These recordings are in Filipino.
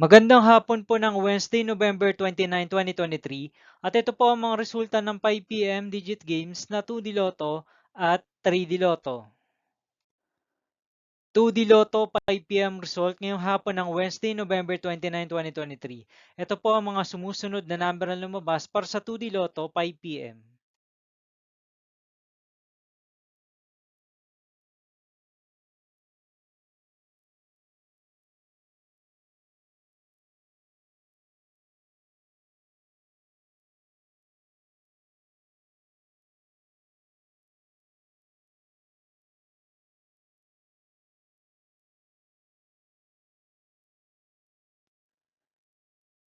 Magandang hapon po ng Wednesday, November 29, 2023. At ito po ang mga resulta ng 5 PM digit games na 2D Lotto at 3D Lotto. 2D Lotto 5 PM result ngayong hapon ng Wednesday, November 29, 2023. Ito po ang mga sumusunod na number na lumabas para sa 2D Lotto 5 PM.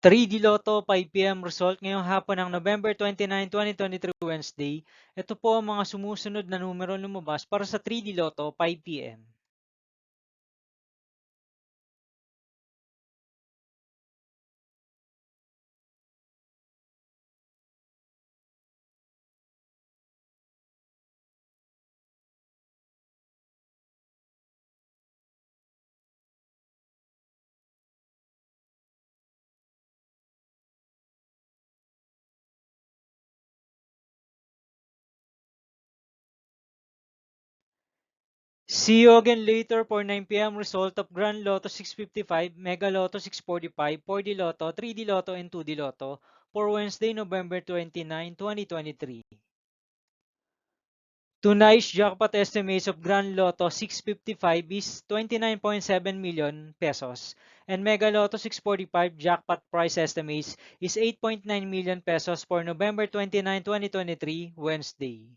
3D Lotto 5 PM result ngayong hapon ng November 29, 2023 Wednesday. Ito po ang mga sumusunod na numero lumabas para sa 3D Lotto 5 PM. 'See you again later for 9 PM result of Grand Lotto 655, Mega Lotto 645, 4D Lotto, 3D Lotto, and 2D Lotto for Wednesday, November 29, 2023. Tonight's jackpot estimates of Grand Lotto 655 is 29.7 million pesos, and Mega Lotto 645 jackpot price estimates is 8.9 million pesos for November 29, 2023, Wednesday.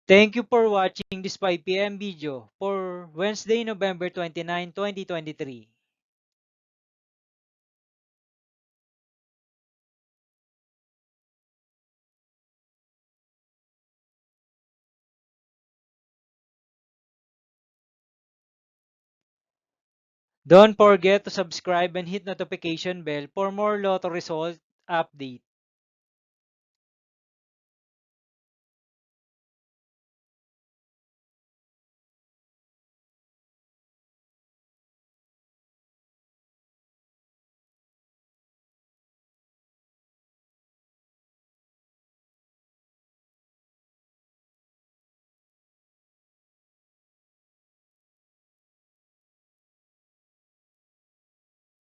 Thank you for watching this 5 PM video for Wednesday, November 29, 2023. Don't forget to subscribe and hit notification bell for more Lotto result update.